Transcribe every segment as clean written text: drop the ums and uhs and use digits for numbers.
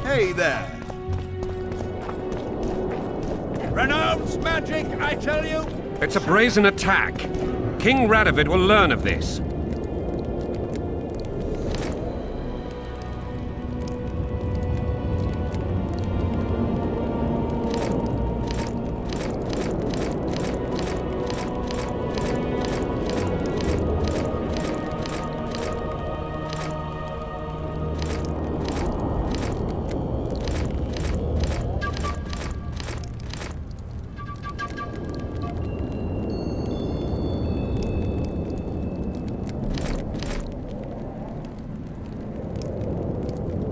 Hey there! Renounce magic, I tell you! It's a brazen attack. King Radovid will learn of this.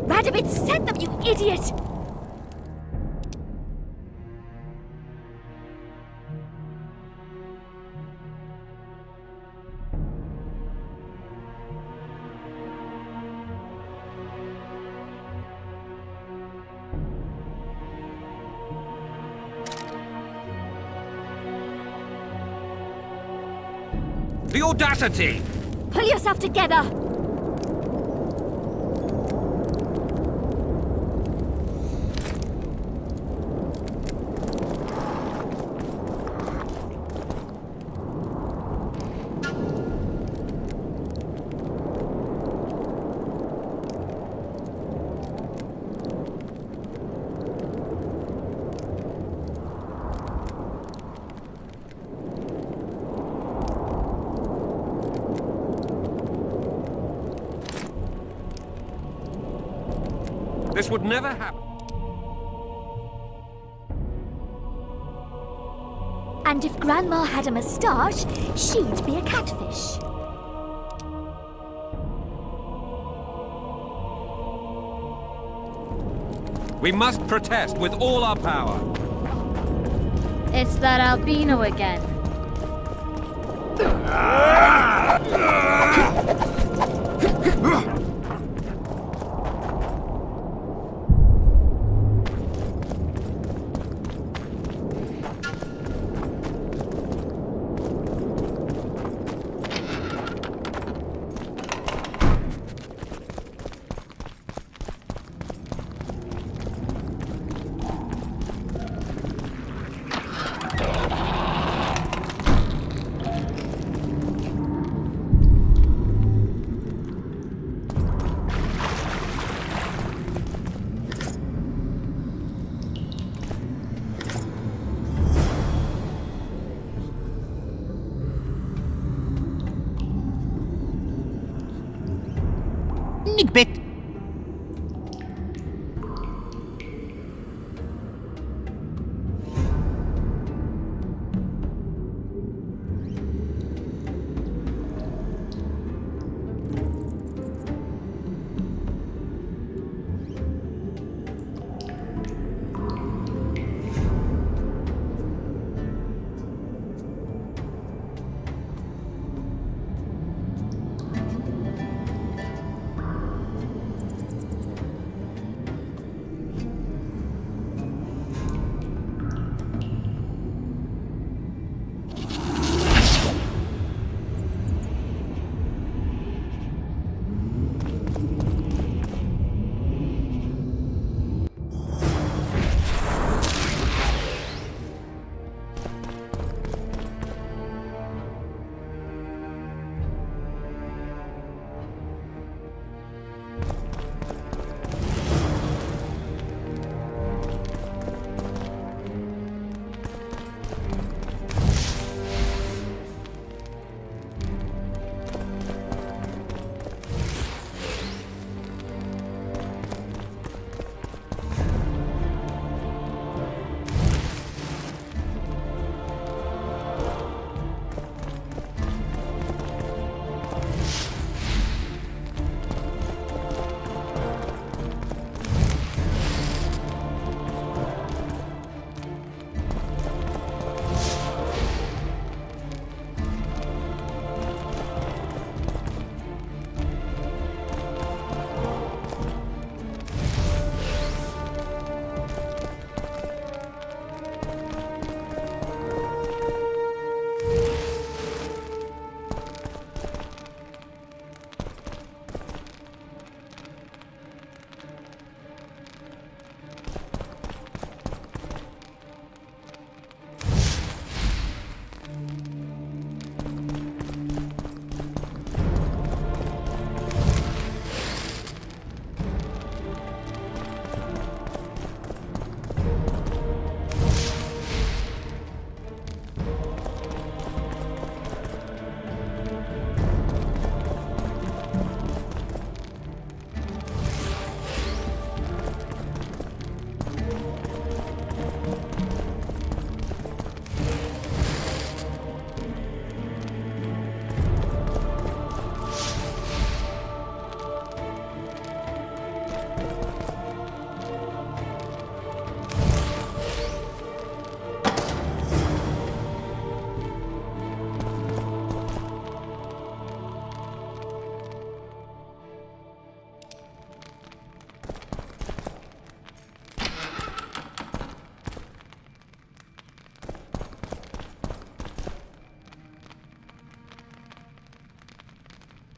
Radovid sent them, you idiot! The audacity! Pull yourself together! This would never happen. And if Grandma had a moustache, she'd be a catfish. We must protest with all our power. It's that albino again.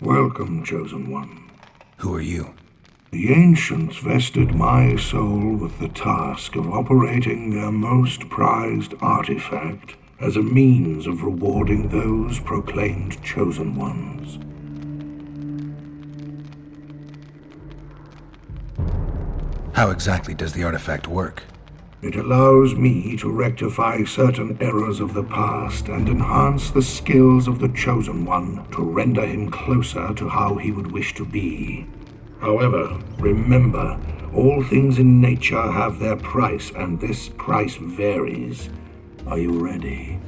Welcome, Chosen One. Who are you? The ancients vested my soul with the task of operating their most prized artifact as a means of rewarding those proclaimed Chosen Ones. How exactly does the artifact work? It allows me to rectify certain errors of the past and enhance the skills of the Chosen One to render him closer to how he would wish to be. However, remember, all things in nature have their price, and this price varies. Are you ready?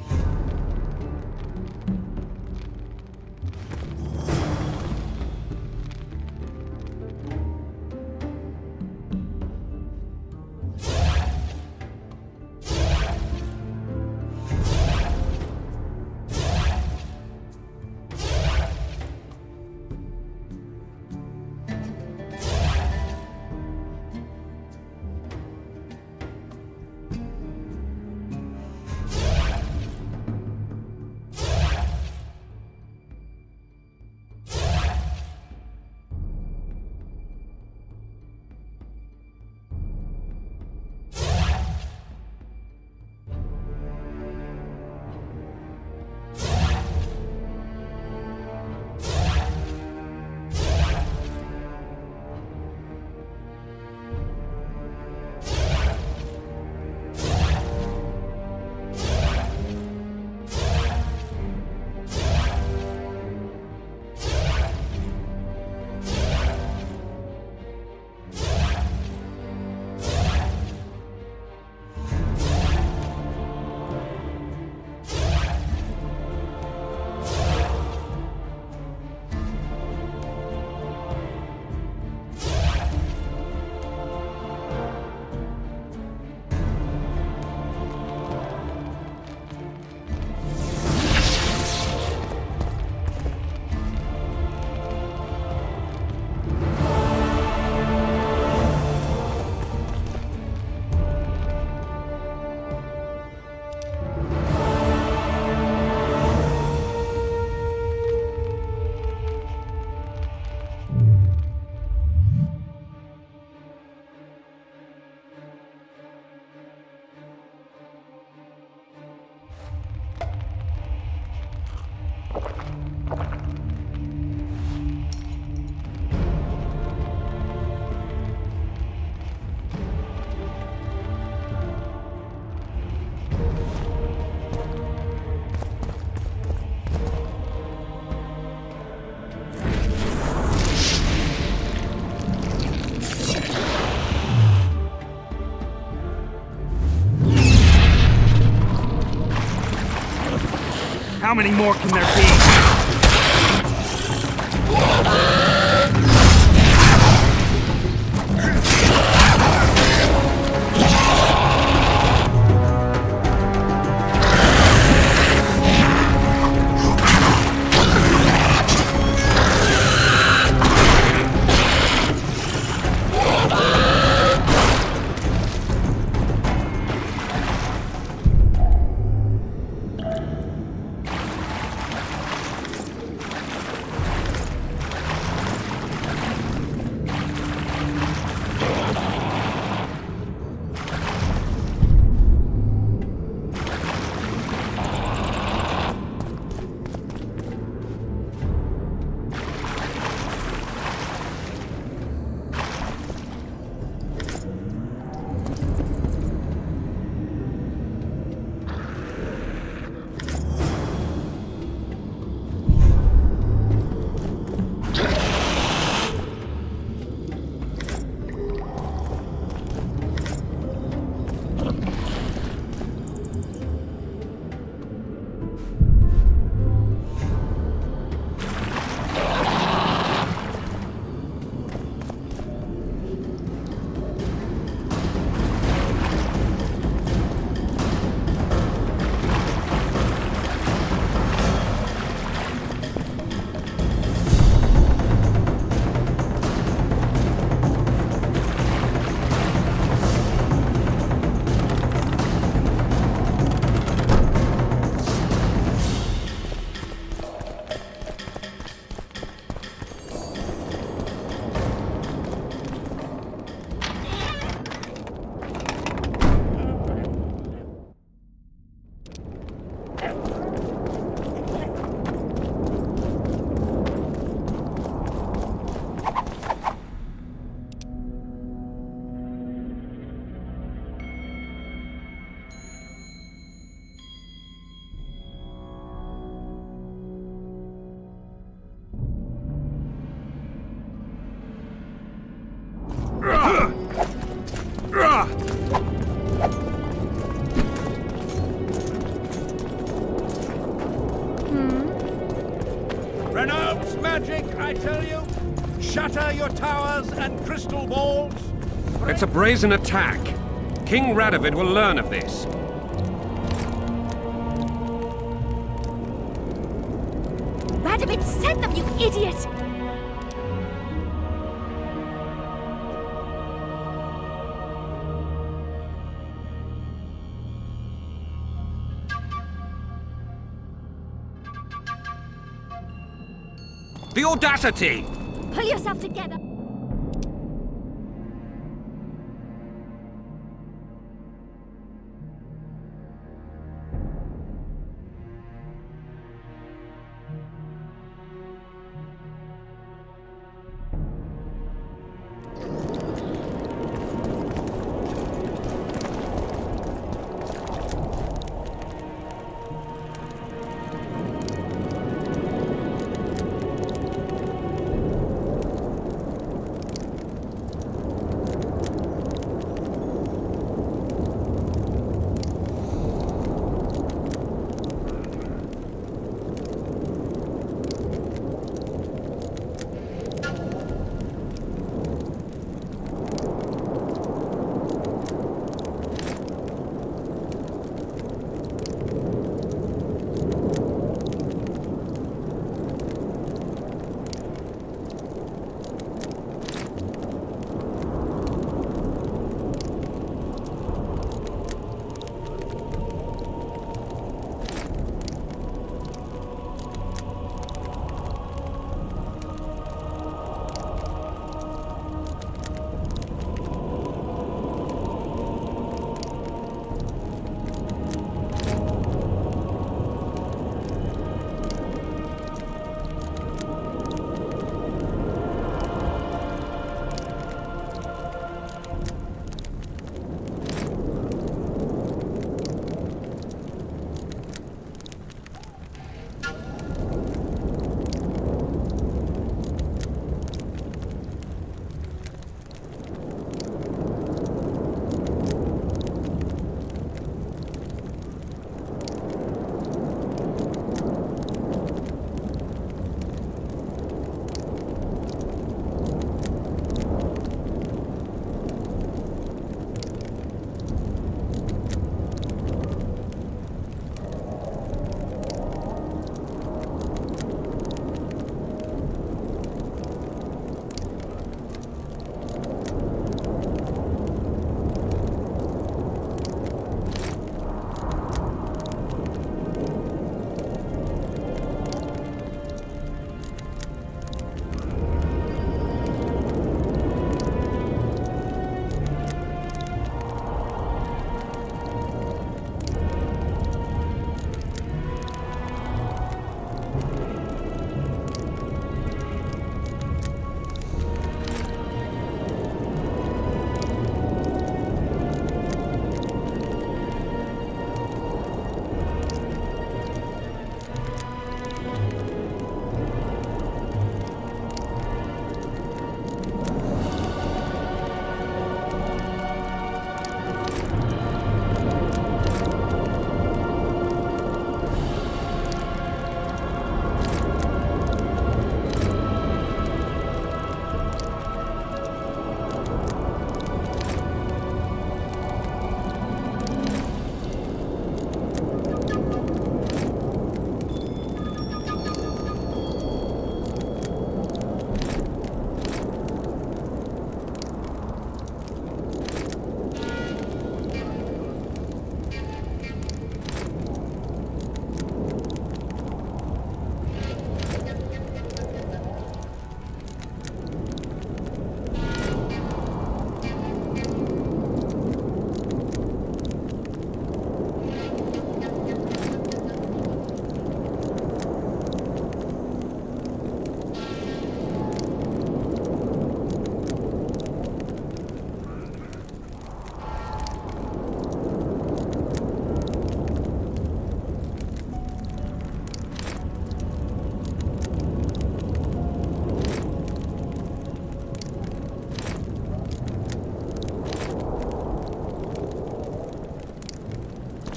How many more can there be? Renounce magic, I tell you! Shatter your towers and crystal balls! It's a brazen attack. King Radovid will learn of this. Radovid sent them, you idiot! The audacity! Pull yourself together!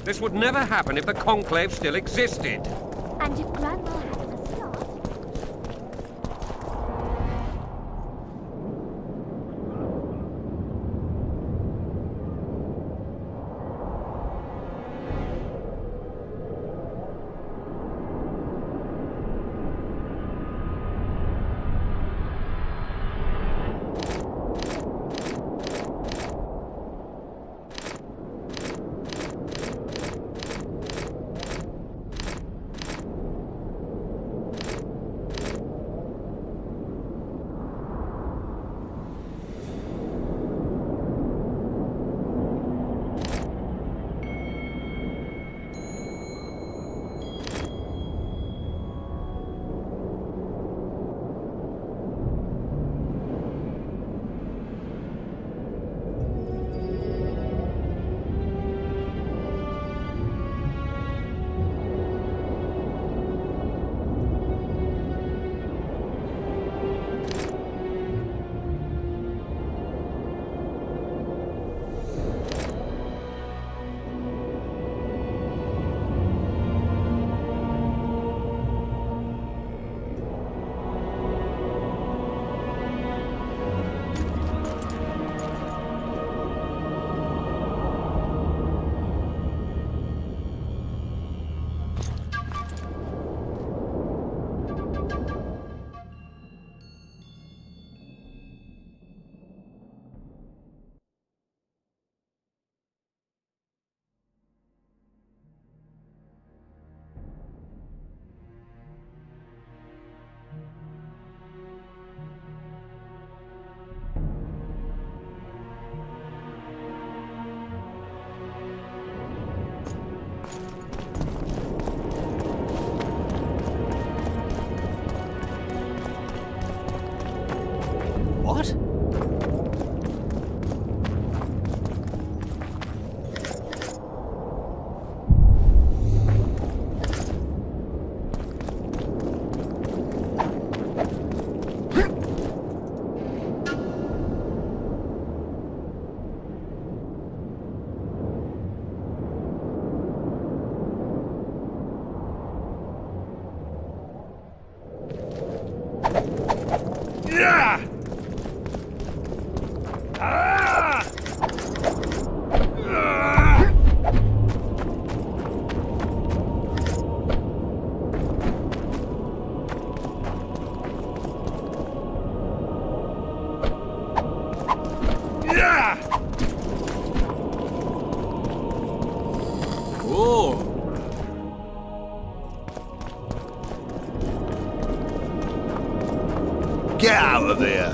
This would never happen if the Conclave still existed. And if Grandma had a moustache... What? Yeah! Ah! Ah! Yeah! Oh! Get out of there!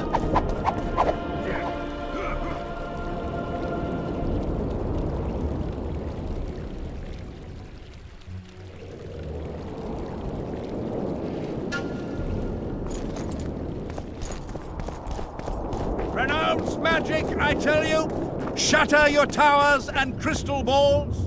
Renounce magic, I tell you! Shatter your towers and crystal balls!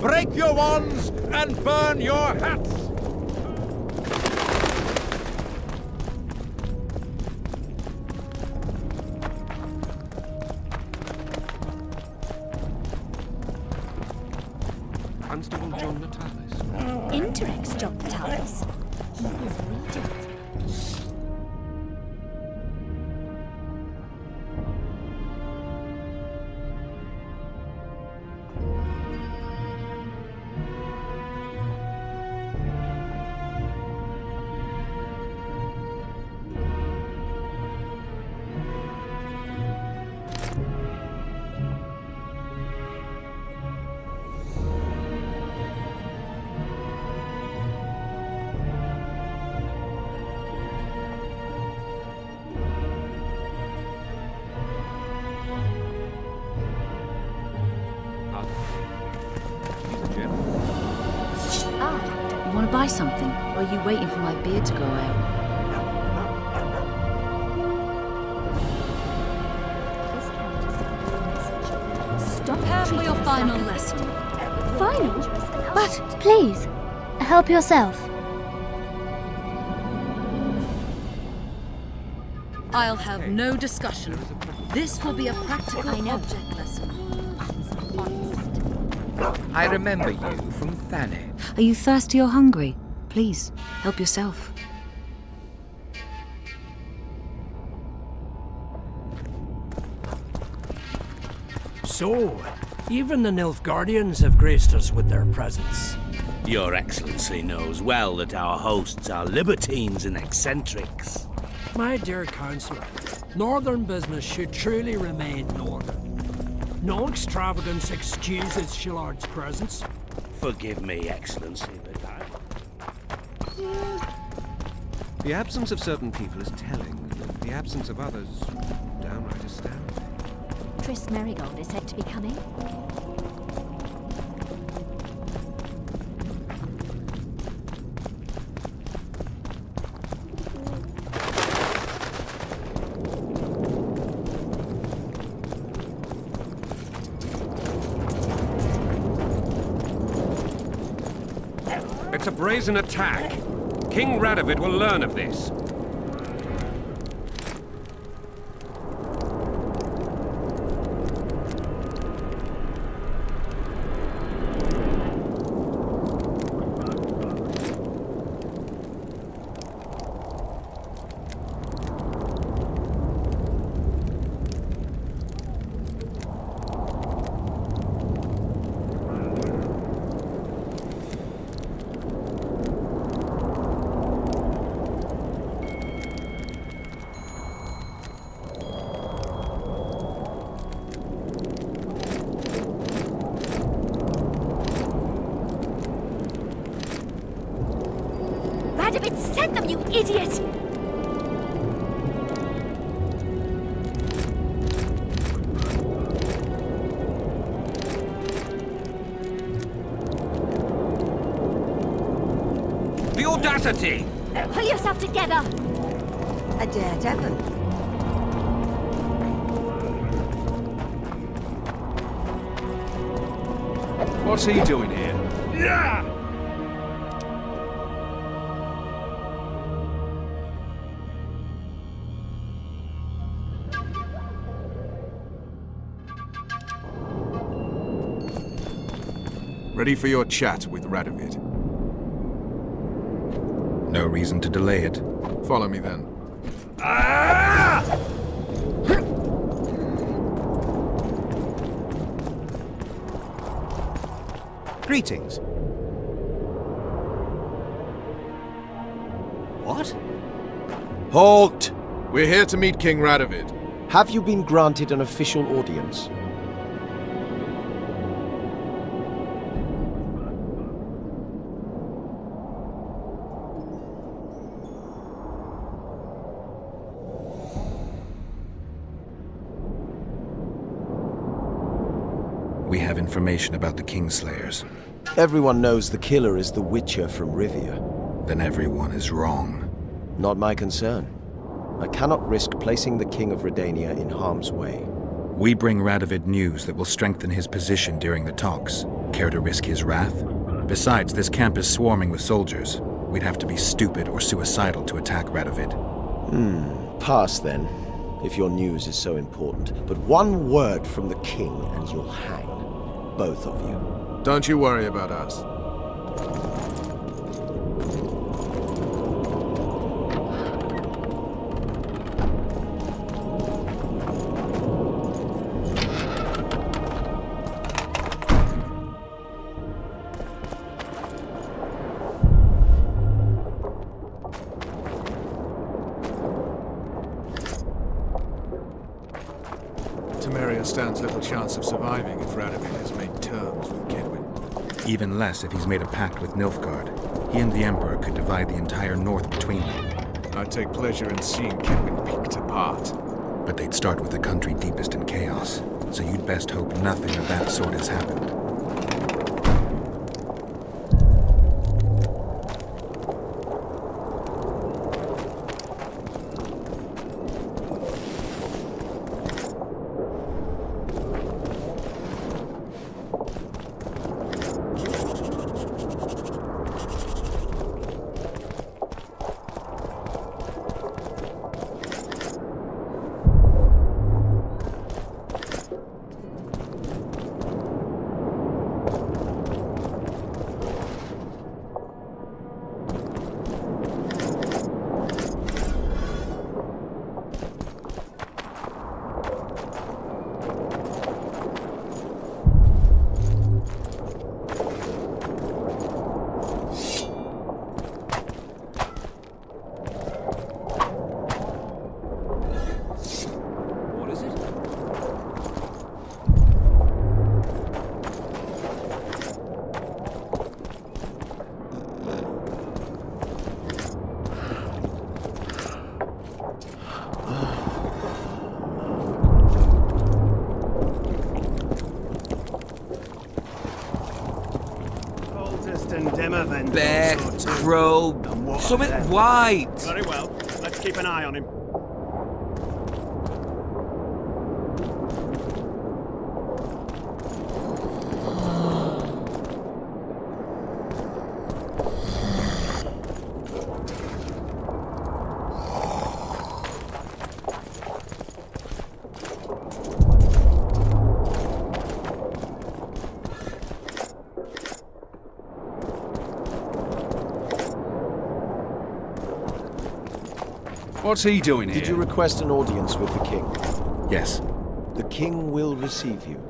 Break your wands and burn your hats! Constable John Natalis. Interrex John Natalis. He is regent. You want to buy something? Or are you waiting for my beard to go out? This character sends a message. Stop Prepare for treating your us final like- lesson. Final? But please, help yourself. I'll have no discussion. This will be a practical I know. object lesson. I remember you from Thanet. Are you thirsty or hungry? Please, help yourself. So, even the Nilfgaardians have graced us with their presence. Your Excellency knows well that our hosts are libertines and eccentrics. My dear Councillor, northern business should truly remain northern. No extravagance excuses Shillard's presence. Forgive me, Excellency, but The absence of certain people is telling. The absence of others, downright astounding. Tris Merigold is said to be coming. It's a brazen attack. King Radovid will learn of this. Radovid sent them, you idiot! The audacity! Pull yourself together! A daredevil. What's he doing here? Yeah! Ready for your chat with Radovid. No reason to delay it. Follow me then. Ah! Greetings. What? Halt! We're here to meet King Radovid. Have you been granted an official audience? We have information about the Kingslayers. Everyone knows the killer is the Witcher from Rivia. Then everyone is wrong. Not my concern. I cannot risk placing the King of Redania in harm's way. We bring Radovid news that will strengthen his position during the talks. Care to risk his wrath? Besides, this camp is swarming with soldiers. We'd have to be stupid or suicidal to attack Radovid. Pass then, if your news is so important. But one word from the King and you'll hang. Both of you. Don't you worry about us. Temeria stands little chance of surviving if Radovid has made terms with Kedwin. Even less if he's made a pact with Nilfgaard. He and the Emperor could divide the entire north between them. I take pleasure in seeing Kedwin picked apart. But they'd start with the country deepest in chaos, so you'd best hope nothing of that sort has happened. to. Crow, And what something then? white. Very well. Let's keep an eye on him. What's he doing here? Did you request an audience with the king? Yes. The king will receive you.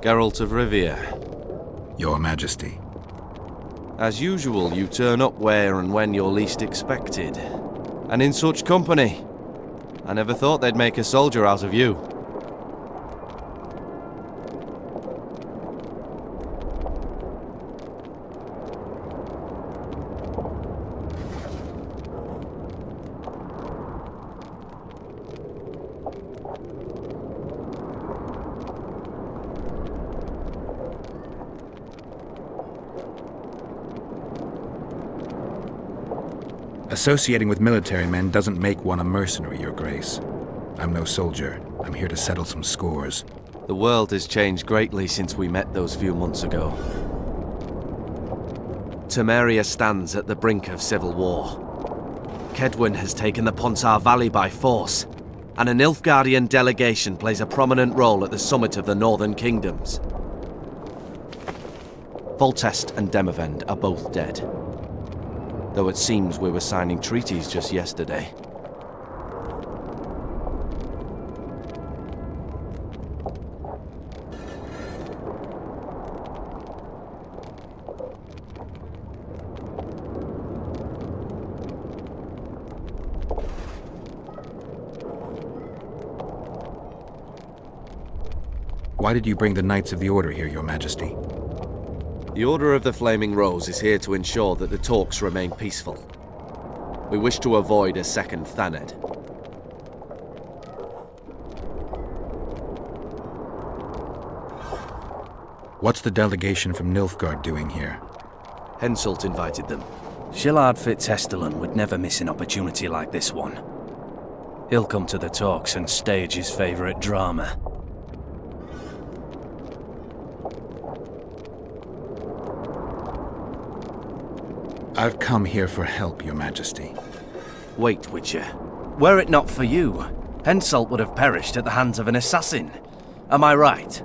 Geralt of Rivia. Your Majesty. As usual, you turn up where and when you're least expected. And in such company. I never thought they'd make a soldier out of you. Associating with military men doesn't make one a mercenary, Your Grace. I'm no soldier. I'm here to settle some scores. The world has changed greatly since we met those few months ago. Temeria stands at the brink of civil war. Kedwin has taken the Pontar Valley by force, and a Nilfgaardian delegation plays a prominent role at the summit of the Northern Kingdoms. Foltest and Demavend are both dead, though it seems we were signing treaties just yesterday. Why did you bring the Knights of the Order here, Your Majesty? The Order of the Flaming Rose is here to ensure that the talks remain peaceful. We wish to avoid a second Thaned. What's the delegation from Nilfgaard doing here? Henselt invited them. Shillard Fitzhestelon would never miss an opportunity like this one. He'll come to the talks and stage his favourite drama. I've come here for help, Your Majesty. Wait, Witcher. Were it not for you, Henselt would have perished at the hands of an assassin. Am I right?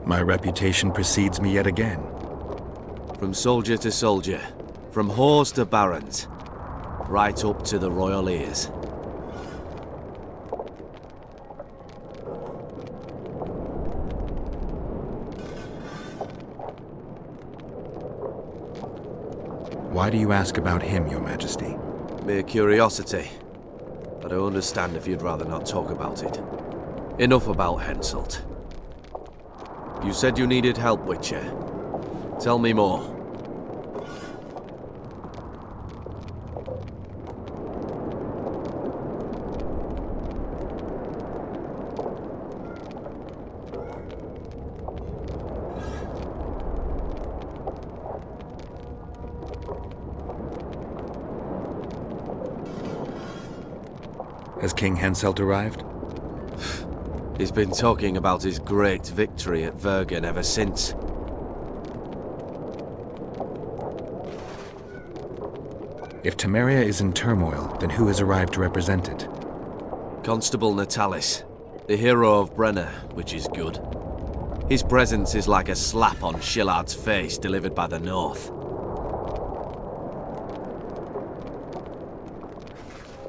My reputation precedes me yet again. From soldier to soldier, from whores to barons, right up to the royal ears. Why do you ask about him, Your Majesty? Mere curiosity. But I understand if you'd rather not talk about it. Enough about Henselt. You said you needed help, Witcher. Tell me more. Has King Henselt arrived? He's been talking about his great victory at Vergen ever since. If Temeria is in turmoil, then who has arrived to represent it? Constable Natalis, the hero of Brenna, which is good. His presence is like a slap on Shillard's face delivered by the North.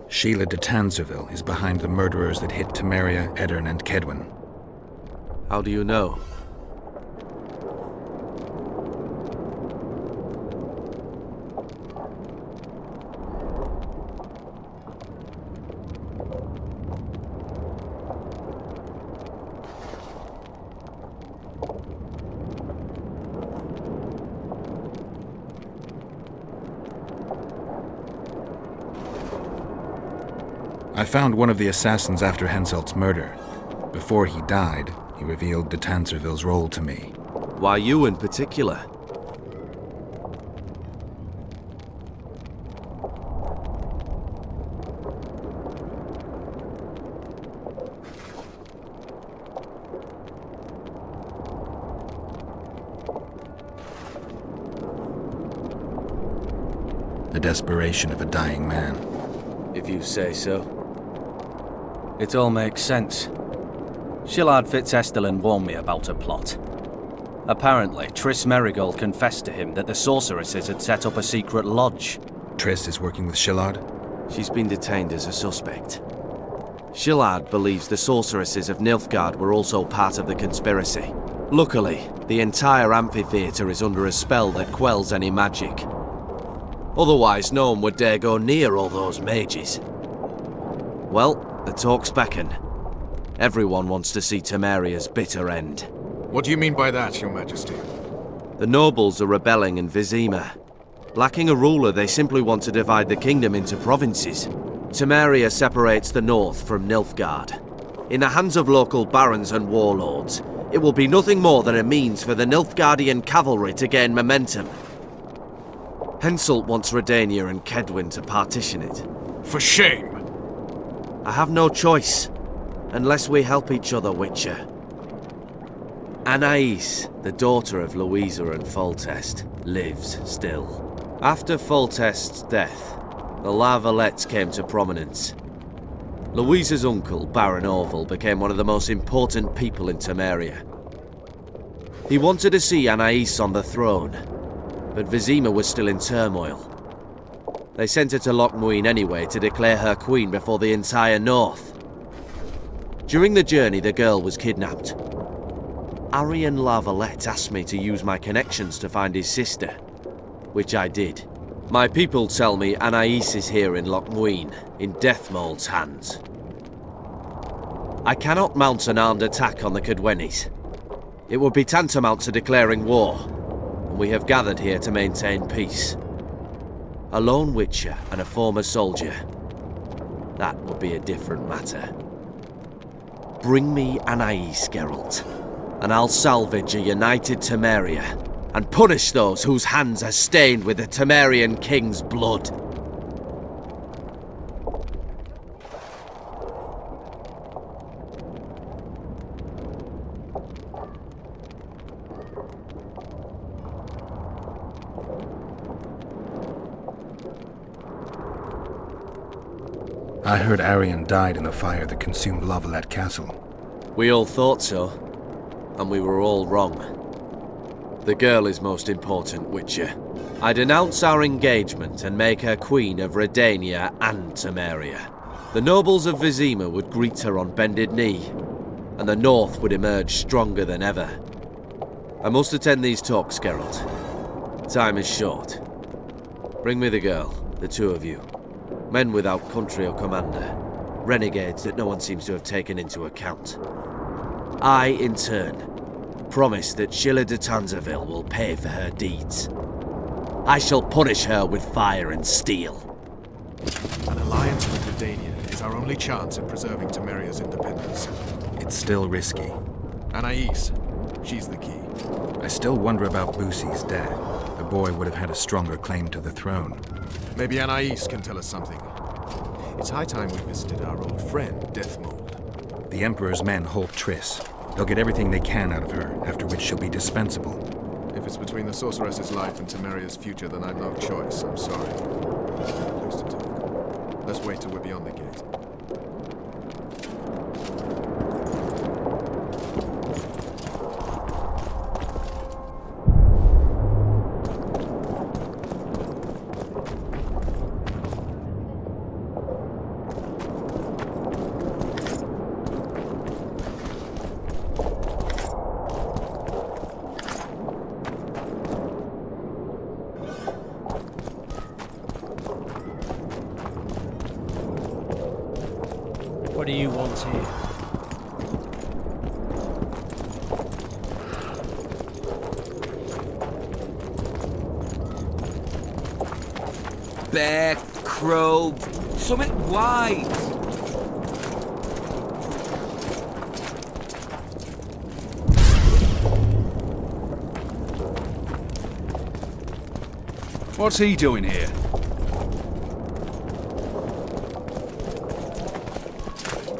Sheila de Tanzerville is behind the murderers that hit Temeria, Edirn, and Kedwen. How do you know? I found one of the assassins after Henselt's murder. Before he died, he revealed de Tanzerville's role to me. Why you in particular? The desperation of a dying man. If you say so. It all makes sense. Shillard Fitzestelin warned me about a plot. Apparently, Triss Merigold confessed to him that the sorceresses had set up a secret lodge. Triss is working with Shillard? She's been detained as a suspect. Shillard believes the sorceresses of Nilfgaard were also part of the conspiracy. Luckily, the entire amphitheatre is under a spell that quells any magic. Otherwise, no one would dare go near all those mages. Well, the talks beckon. Everyone wants to see Temeria's bitter end. What do you mean by that, Your Majesty? The nobles are rebelling in Vizima. Lacking a ruler, they simply want to divide the kingdom into provinces. Temeria separates the north from Nilfgaard. In the hands of local barons and warlords, it will be nothing more than a means for the Nilfgaardian cavalry to gain momentum. Henselt wants Redania and Kedwen to partition it. For shame! I have no choice, unless we help each other, Witcher. Anais, the daughter of Louisa and Foltest, lives still. After Foltest's death, the La Valettes came to prominence. Louisa's uncle, Baron Orville, became one of the most important people in Temeria. He wanted to see Anais on the throne, but Vizima was still in turmoil. They sent her to Lochmuin anyway to declare her queen before the entire north. During the journey, the girl was kidnapped. Arian La Valette asked me to use my connections to find his sister, which I did. My people tell me Anais is here in Lochmuin, in Deathmold's hands. I cannot mount an armed attack on the Kedwenis. It would be tantamount to declaring war, and we have gathered here to maintain peace. A lone witcher and a former soldier. That would be a different matter. Bring me Anais, Geralt, and I'll salvage a united Temeria and punish those whose hands are stained with the Temerian king's blood. I heard Arian died in the fire that consumed La Valette Castle. We all thought so, and we were all wrong. The girl is most important, Witcher. I denounce our engagement and make her queen of Redania and Temeria. The nobles of Vizima would greet her on bended knee, and the north would emerge stronger than ever. I must attend these talks, Geralt. Time is short. Bring me the girl, the two of you. Men without country or commander. Renegades that no one seems to have taken into account. I, in turn, promise that Sheila de Tanzerville will pay for her deeds. I shall punish her with fire and steel. An alliance with Redania is our only chance at preserving Temeria's independence. It's still risky. Anais, she's the key. I still wonder about Boosie's death. The boy would have had a stronger claim to the throne. Maybe Anais can tell us something. It's high time we visited our old friend, Deathmold. The Emperor's men hold Triss. They'll get everything they can out of her, after which she'll be dispensable. If it's between the sorceress's life and Temeria's future, then I've no choice. I'm sorry. Close to talk. Let's wait till we're beyond the gate. do you want here? Bear, crow, something wide. What's he doing here?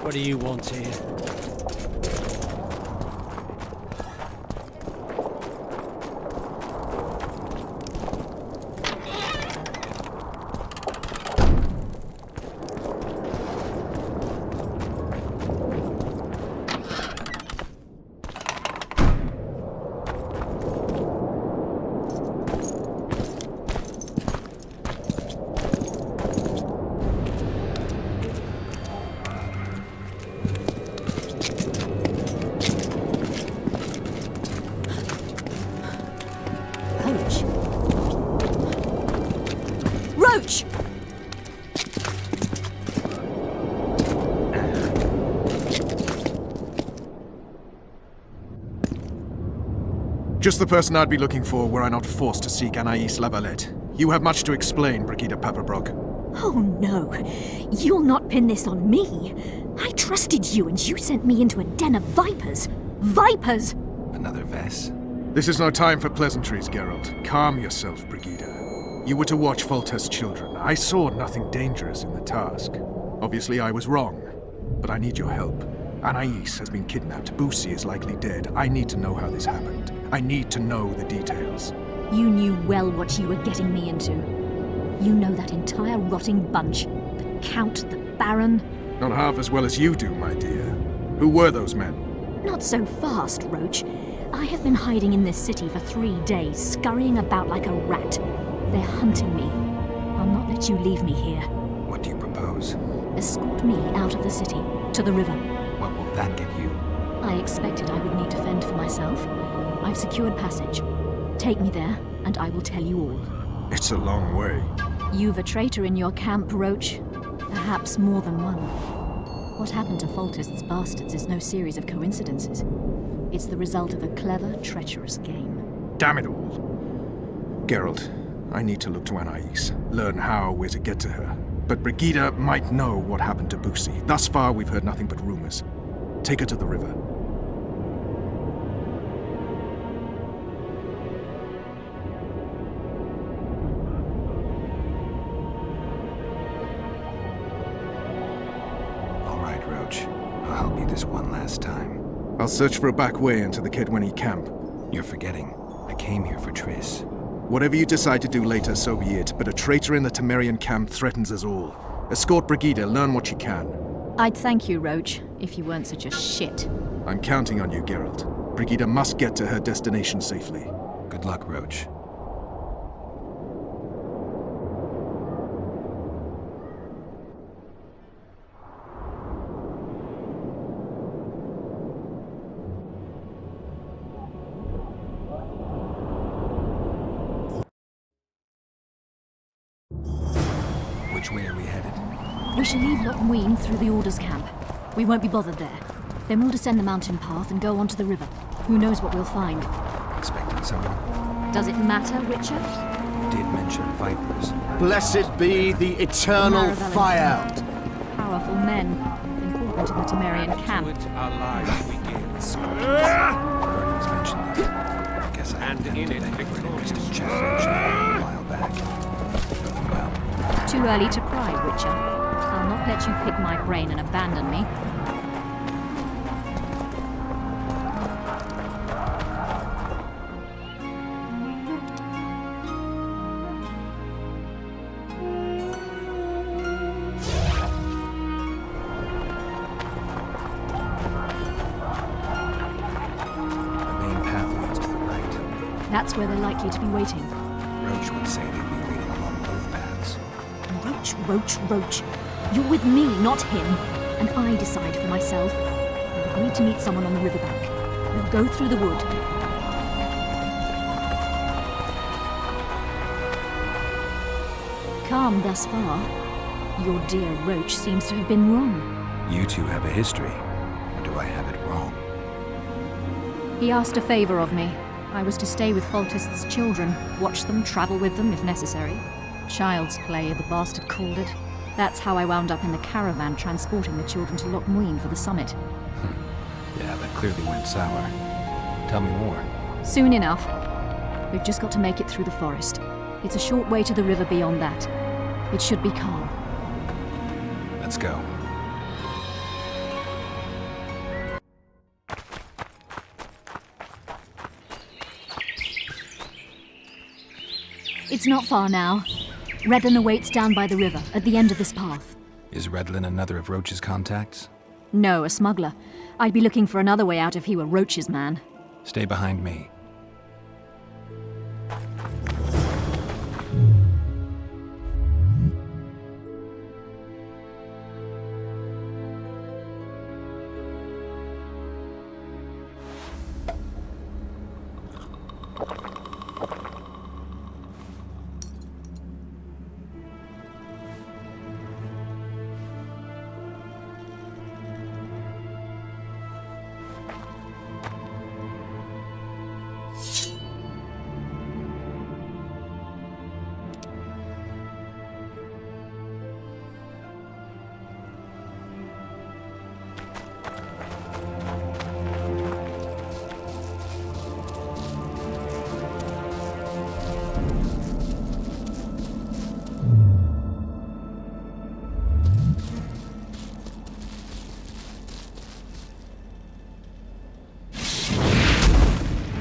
What do you want here? Roach! Just the person I'd be looking for were I not forced to seek Anais Lavalette. You have much to explain, Brigida Pepperbrook. Oh no, you'll not pin this on me. I trusted you and you sent me into a den of vipers. Vipers! Another Vess? This is no time for pleasantries, Geralt. Calm yourself, Brigida. You were to watch Foltest's children. I saw nothing dangerous in the task. Obviously I was wrong, but I need your help. Anais has been kidnapped. Boosie is likely dead. I need to know how this happened. I need to know the details. You knew well what you were getting me into. You know that entire rotting bunch. The Count, the Baron. Not half as well as you do, my dear. Who were those men? Not so fast, Roach. I have been hiding in this city for 3 days, scurrying about like a rat. They're hunting me. I'll not let you leave me here. What do you propose? Escort me out of the city, to the river. What will that get you? I expected I would need to fend for myself. I've secured passage. Take me there, and I will tell you all. It's a long way. You've a traitor in your camp, Roach. Perhaps more than one. What happened to Foltest's bastards is no series of coincidences. It's the result of a clever, treacherous game. Damn it all. Geralt, I need to look to Anais, learn how we're to get to her. But Brigida might know what happened to Boosie. Thus far, we've heard nothing but rumors. Take her to the river. All right, Roach. I'll help you this one last time. I'll search for a back way into the Kedwenny camp. You're forgetting. I came here for Triss. Whatever you decide to do later, so be it, but a traitor in the Temerian camp threatens us all. Escort Brigida, learn what you can. I'd thank you, Roach, if you weren't such a shit. I'm counting on you, Geralt. Brigida must get to her destination safely. Good luck, Roach. Which way are we headed? We shall leave Loch Ween through the Orders camp. We won't be bothered there. Then we'll descend the mountain path and go onto the river. Who knows what we'll find? Expecting someone? Does it matter, Witcher? You did mention vipers. Blessed be the eternal fire! Powerful men. Important in the Temerian camp. Our lives begin. Vernon's mentioned them. I guess I had them today for an interesting chat a while back. Know them well. Too early to pry, Witcher. I'll not let you pick my brain and abandon me. That's where they're likely to be waiting. Roach would say they'd be waiting along both paths. Roach. You're with me, not him. And I decide for myself. I've agreed to meet someone on the riverbank. We'll go through the wood. Calm thus far. Your dear Roach seems to have been wrong. You two have a history, or do I have it wrong? He asked a favor of me. I was to stay with Foltest's children, watch them, travel with them if necessary. Child's play, the bastard called it. That's how I wound up in the caravan transporting the children to Loch Muin for the summit. Yeah, that clearly went sour. Tell me more. Soon enough. We've just got to make it through the forest. It's a short way to the river beyond that. It should be calm. Let's go. It's not far now. Redlin awaits down by the river, at the end of this path. Is Redlin another of Roach's contacts? No, a smuggler. I'd be looking for another way out if he were Roach's man. Stay behind me.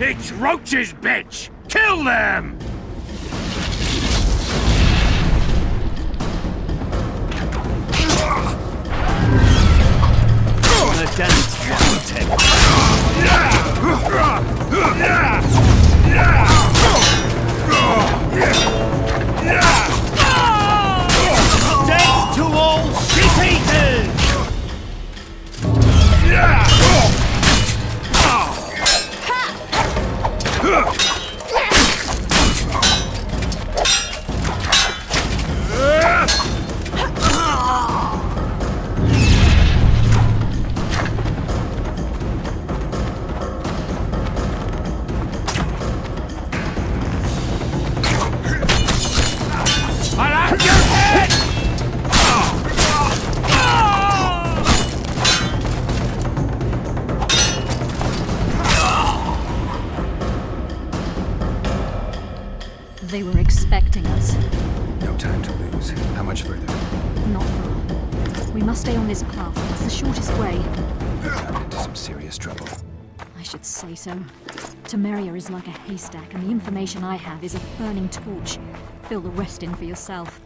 It's Roach's bitch! Kill them! The dance wanted. Death to all shit-eaters! They were expecting us. No time to lose. How much further? Not far. We must stay on this path. It's the shortest way. Got into some serious trouble. I should say so. Temeria is like a haystack, and the information I have is a burning torch. Fill the rest in for yourself.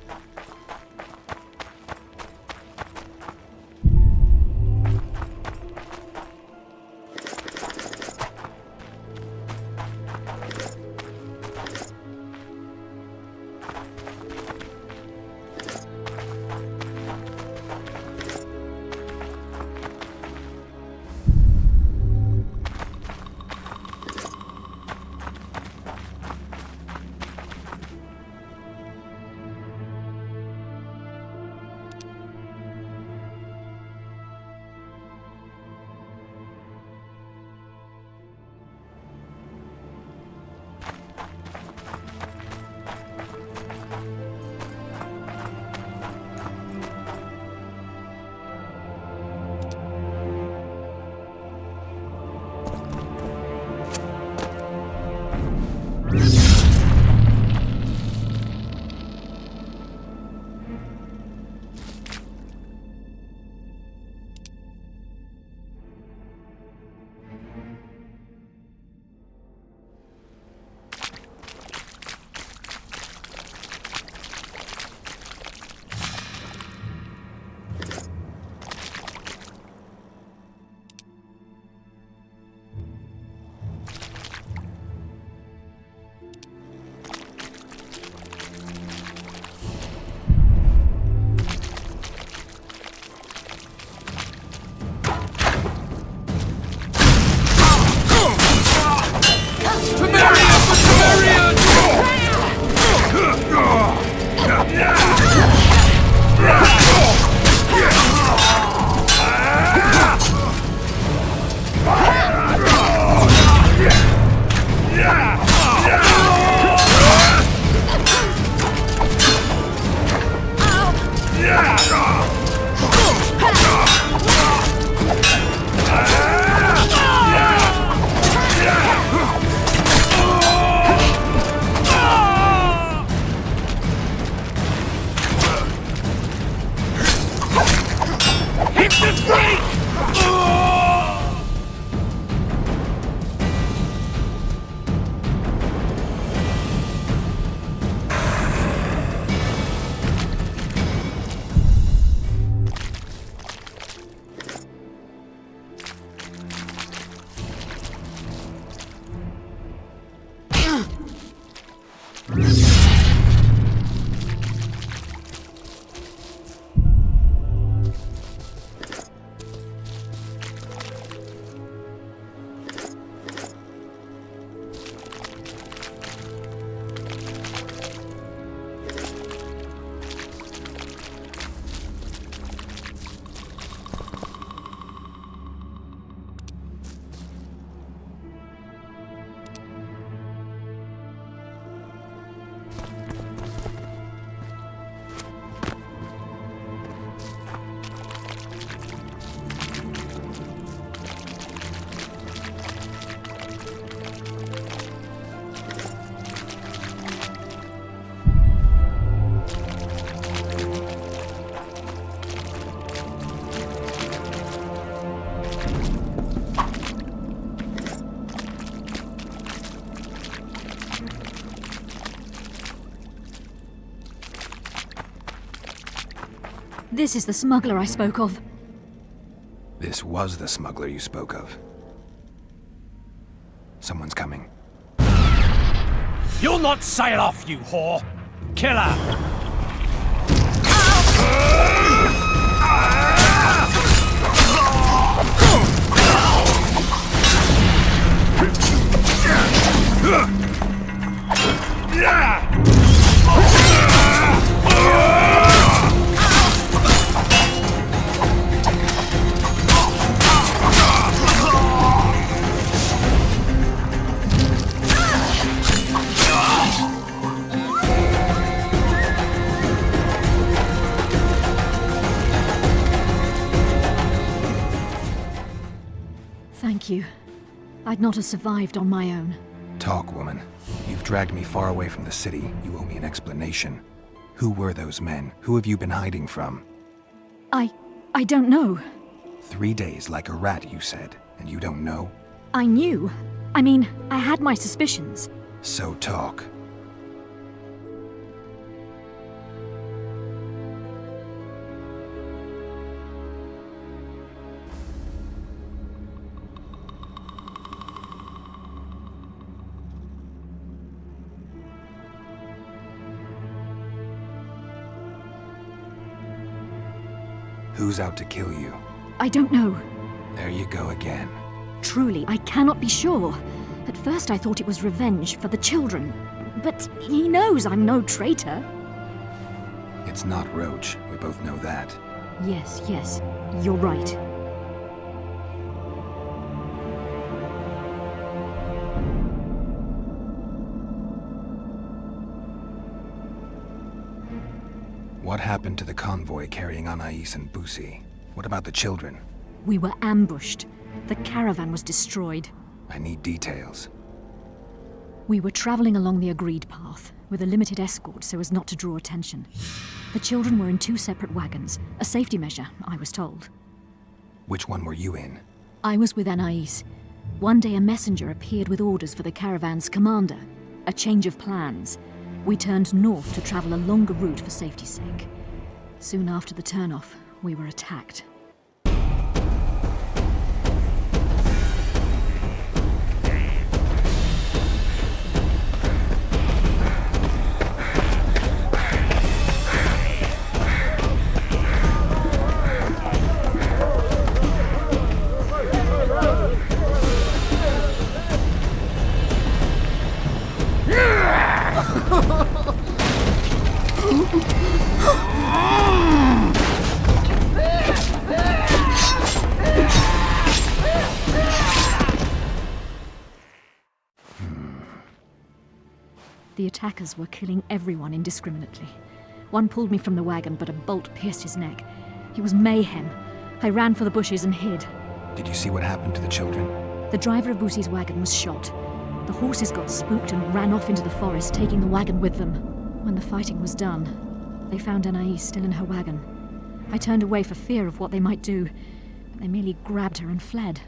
This is the smuggler I spoke of. This was the smuggler you spoke of. Someone's coming. You'll not sail off, you whore! Kill her! Thank you. I'd not have survived on my own. Talk, woman. You've dragged me far away from the city. You owe me an explanation. Who were those men? Who have you been hiding from? I don't know. 3 days like a rat, you said, and you don't know? I knew. I mean, I had my suspicions. So talk. Who's out to kill you? I don't know. There you go again. Truly, I cannot be sure. At first I thought it was revenge for the children. But he knows I'm no traitor. It's not Roach. We both know that. Yes, you're right. What happened to the convoy carrying Anais and Busi? What about the children? We were ambushed. The caravan was destroyed. I need details. We were traveling along the agreed path, with a limited escort so as not to draw attention. The children were in 2 separate wagons, a safety measure, I was told. Which one were you in? I was with Anais. One day a messenger appeared with orders for the caravan's commander. A change of plans. We turned north to travel a longer route for safety's sake. Soon after the turnoff, we were attacked. The attackers were killing everyone indiscriminately. One pulled me from the wagon, but a bolt pierced his neck. It was mayhem. I ran for the bushes and hid. Did you see what happened to the children? The driver of Busi's wagon was shot. The horses got spooked and ran off into the forest, taking the wagon with them. When the fighting was done, they found Anais still in her wagon. I turned away for fear of what they might do, but they merely grabbed her and fled.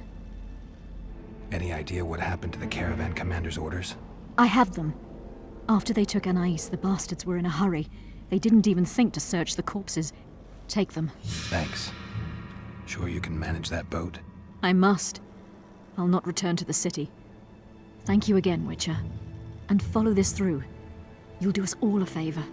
Any idea what happened to the caravan commander's orders? I have them. After they took Anais, the bastards were in a hurry. They didn't even think to search the corpses. Take them. Thanks. Sure you can manage that boat? I must. I'll not return to the city. Thank you again, Witcher. And follow this through. You'll do us all a favor.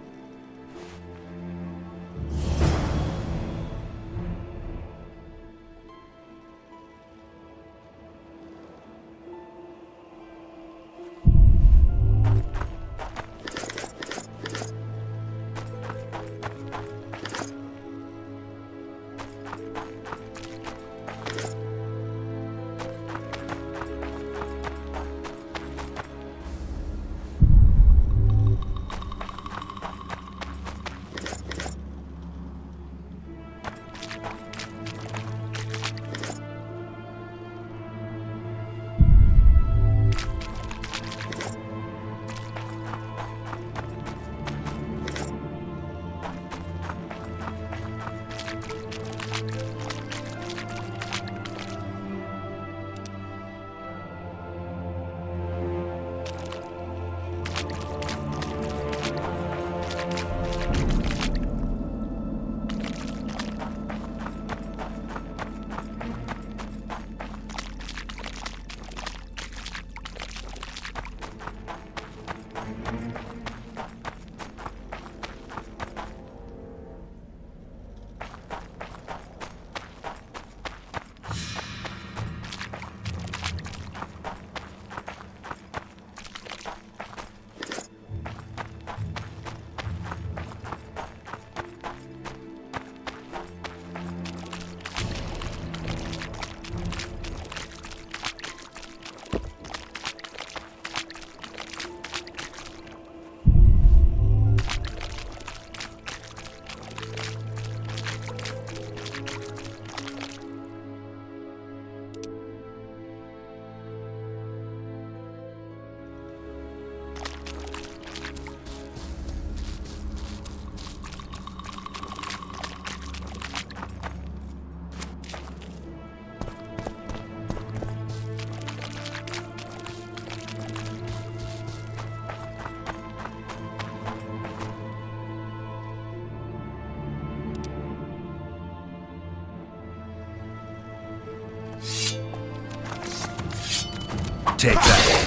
Take that.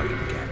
rebellion again.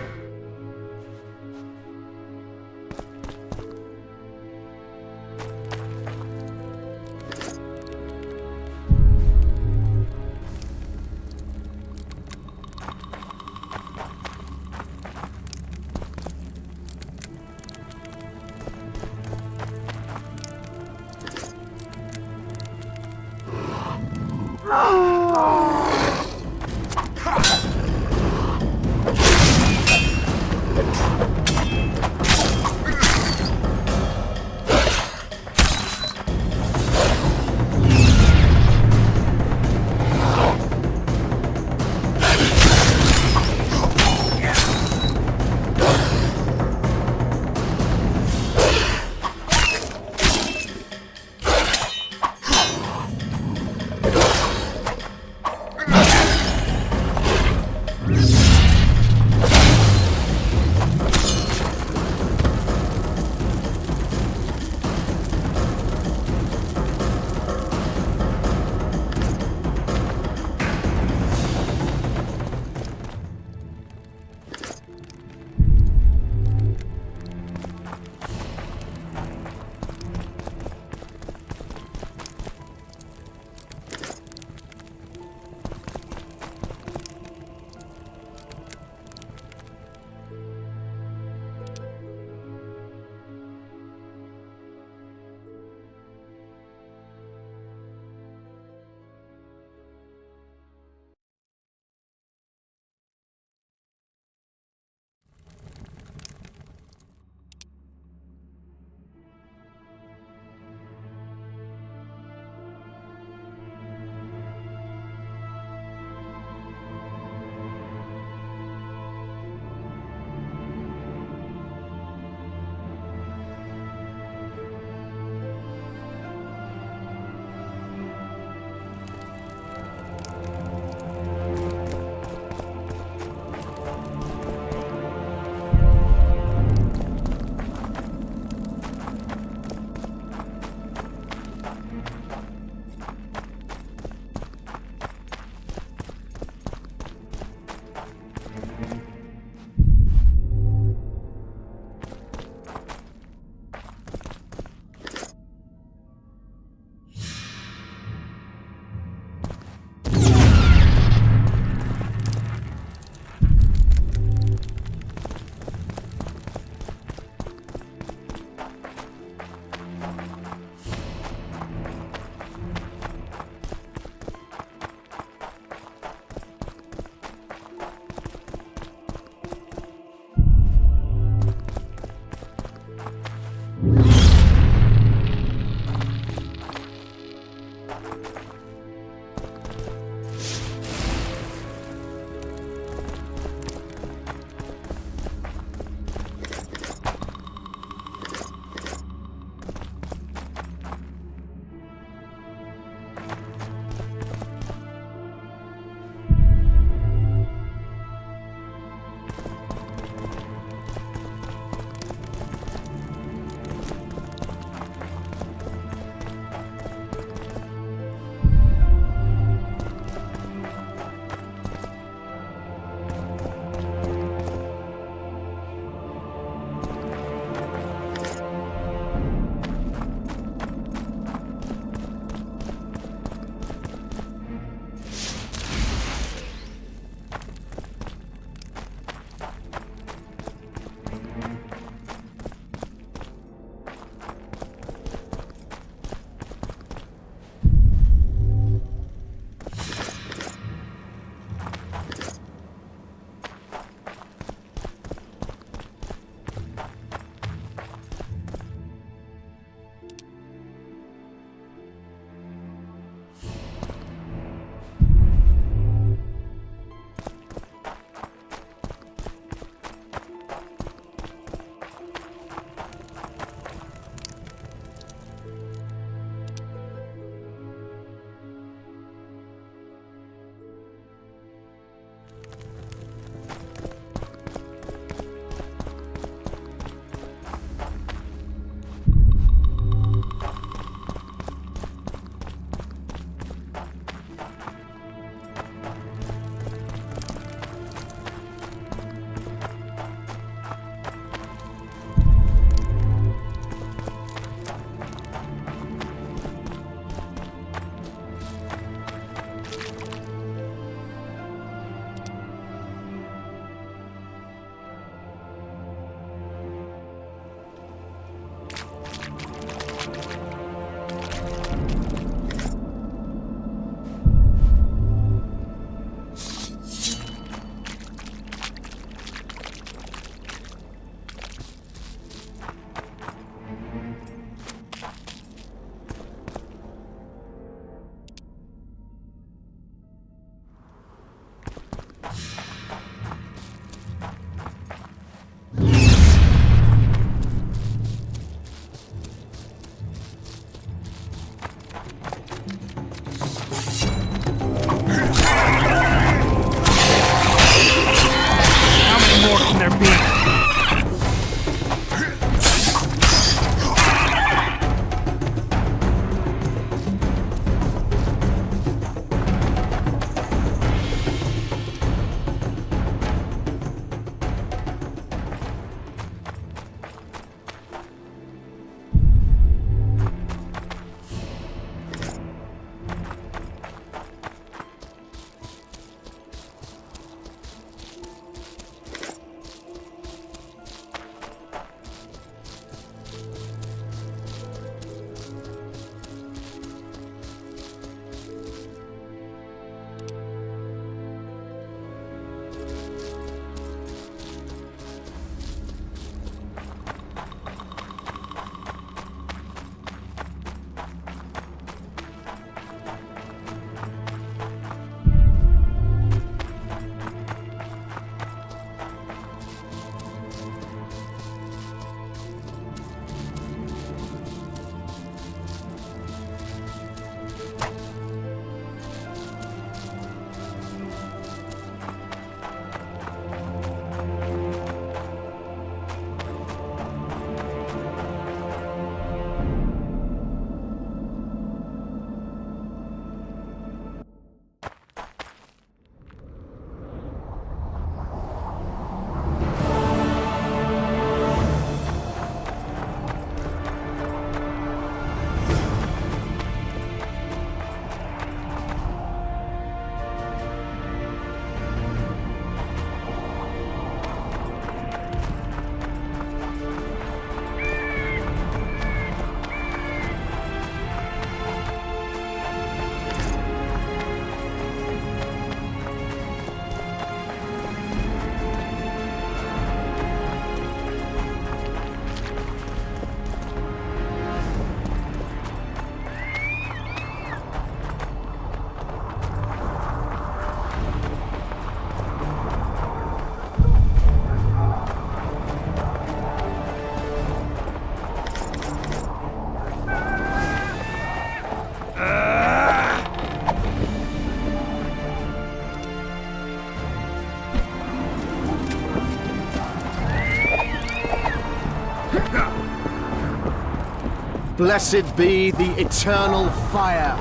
Blessed be the eternal fire.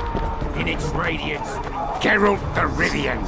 In its radiance, Geralt the Rivian.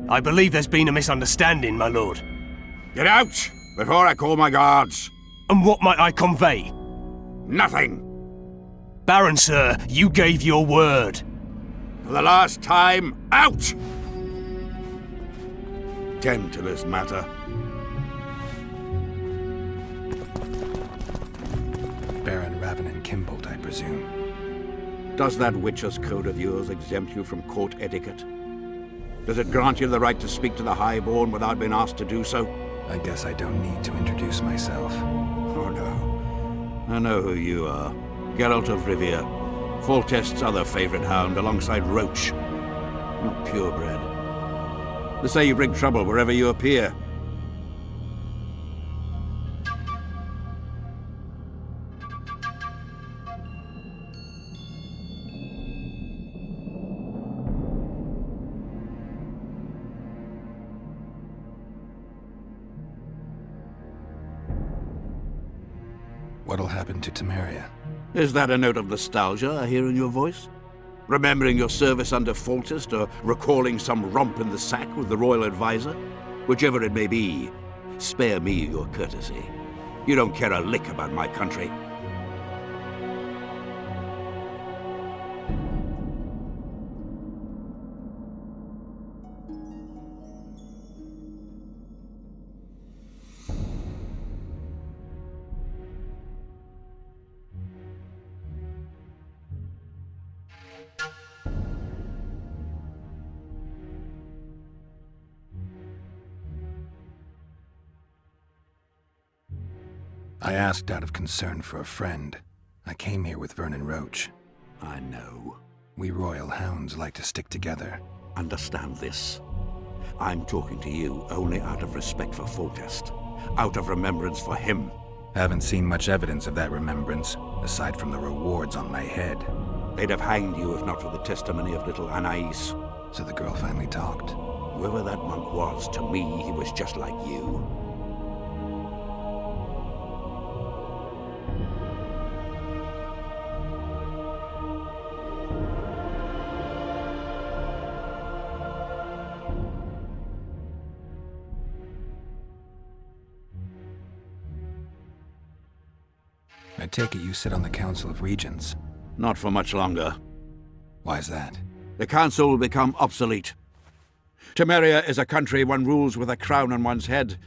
I believe there's been a misunderstanding, my lord. Get out, before I call my guards. And what might I convey? Nothing. Baron, sir, you gave your word. For the last time, out! Tend to this matter. Baron Ravenin Kimbolt, I presume. Does that Witcher's code of yours exempt you from court etiquette? Does it grant you the right to speak to the Highborn without being asked to do so? I guess I don't need to introduce myself. Oh no. I know who you are. Geralt of Rivia. Foltest's other favorite hound alongside Roach. Not purebred. They say you bring trouble wherever you appear. What'll happen to Temeria? Is that a note of nostalgia I hear in your voice? Remembering your service under Foltest, or recalling some romp in the sack with the royal advisor? Whichever it may be, spare me your courtesy. You don't care a lick about my country. I asked out of concern for a friend. I came here with Vernon Roach. I know. We royal hounds like to stick together. Understand this. I'm talking to you only out of respect for Foltest. Out of remembrance for him. Haven't seen much evidence of that remembrance, aside from the rewards on my head. They'd have hanged you if not for the testimony of little Anais. So the girl finally talked. Whoever that monk was, to me, he was just like you. I take it you sit on the Council of Regents. Not for much longer. Why's that? The Council will become obsolete. Temeria is a country one rules with a crown on one's head,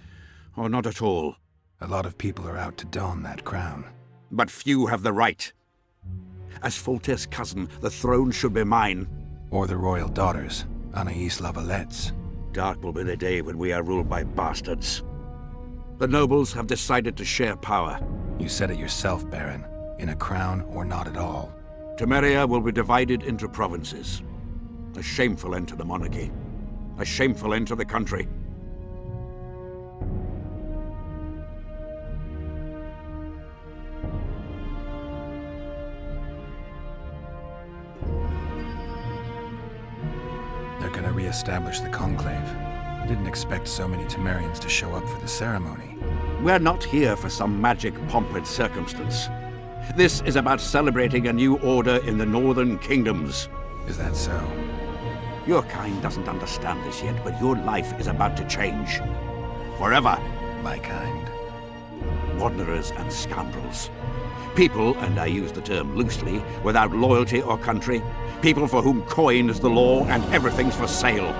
or not at all. A lot of people are out to don that crown. But few have the right. As Foltest's cousin, the throne should be mine. Or the royal daughters, Anais Lavalette's. Dark will be the day when we are ruled by bastards. The nobles have decided to share power. You said it yourself, Baron. In a crown or not at all. Temeria will be divided into provinces. A shameful end to the monarchy. A shameful end to the country. They're gonna re-establish the Conclave. Didn't expect so many Temerians to show up for the ceremony. We're not here for some magic pomp and circumstance. This is about celebrating a new order in the northern kingdoms. Is that so? Your kind doesn't understand this yet, but your life is about to change. Forever. My kind? wanderers and scoundrels. People, and I use the term loosely, without loyalty or country. People for whom coin is the law and everything's for sale.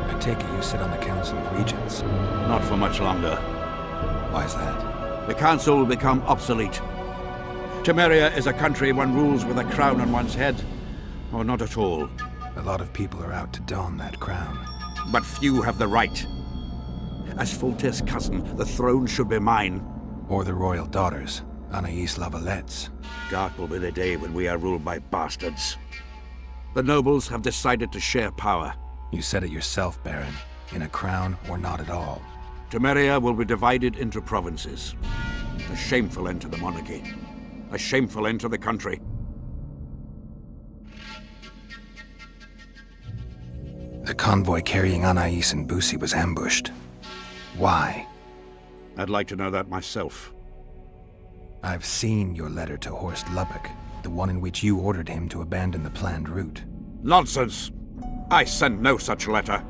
I take it you sit on the Council of Regents. Not for much longer. Why's that? The Council will become obsolete. Temeria is a country one rules with a crown on one's head, or not at all. A lot of people are out to don that crown. But few have the right. As Foltest's cousin, the throne should be mine. Or the royal daughters, Anais Lavallette's. Dark will be the day when we are ruled by bastards. The nobles have decided to share power. You said it yourself, Baron. In a crown or not at all. Temeria will be divided into provinces. A shameful end to the monarchy. A shameful end to the country. The convoy carrying Anais and Busi was ambushed. Why? I'd like to know that myself. I've seen your letter to Horst Lubbock, the one in which you ordered him to abandon the planned route. Nonsense! I sent no such letter.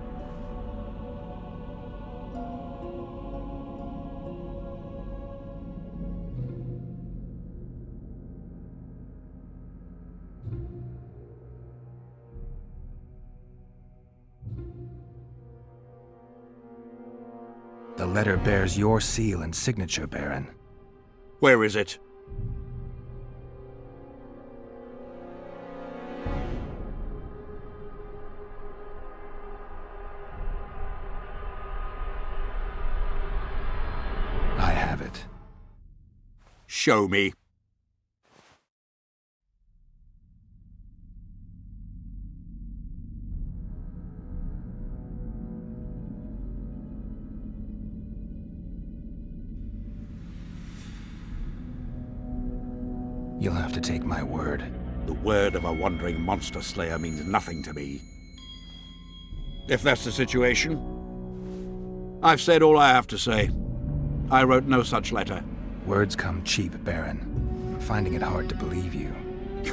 The letter bears your seal and signature, Baron. Where is it? I have it. Show me. You'll have to take my word. The word of a wandering monster slayer means nothing to me. If that's the situation, I've said all I have to say. I wrote no such letter. Words come cheap, Baron. I'm finding it hard to believe you.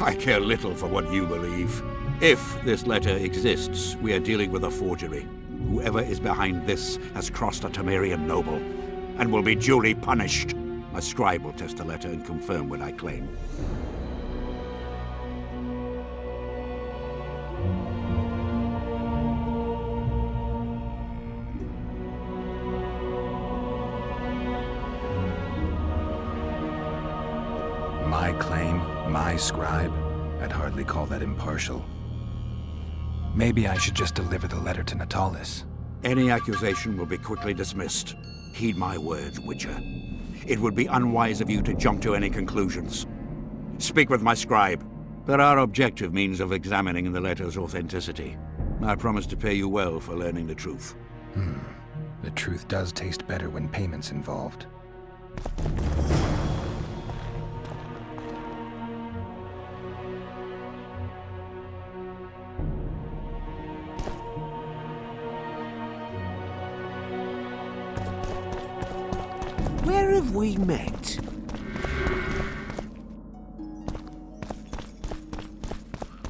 I care little for what you believe. If this letter exists, we are dealing with a forgery. Whoever is behind this has crossed a Temerian noble, and will be duly punished. My scribe will test the letter and confirm what I claim. My claim, my scribe? I'd hardly call that impartial. Maybe I should just deliver the letter to Natalis. Any accusation will be quickly dismissed. Heed my words, Witcher. It would be unwise of you to jump to any conclusions. Speak with my scribe. There are objective means of examining the letter's authenticity. I promise to pay you well for learning the truth. The truth does taste better when payment's involved. Where have we met?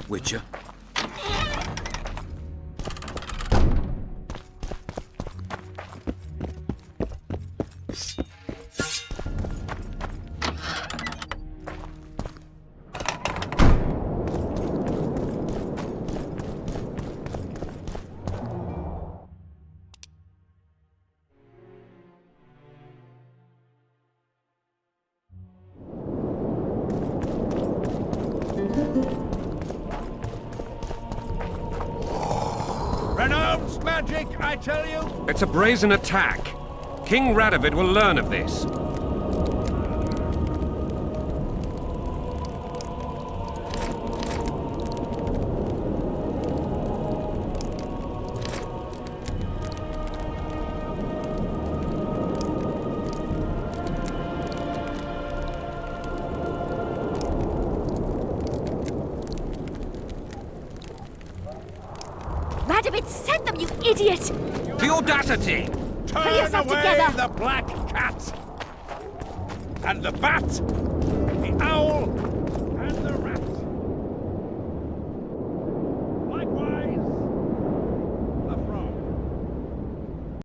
Witcher. Renounced magic, I tell you! It's a brazen attack. King Radovid will learn of this. Radovid sent them, you idiot! The audacity! Pull Turn yourself away together! the black cat! And the bat, the owl,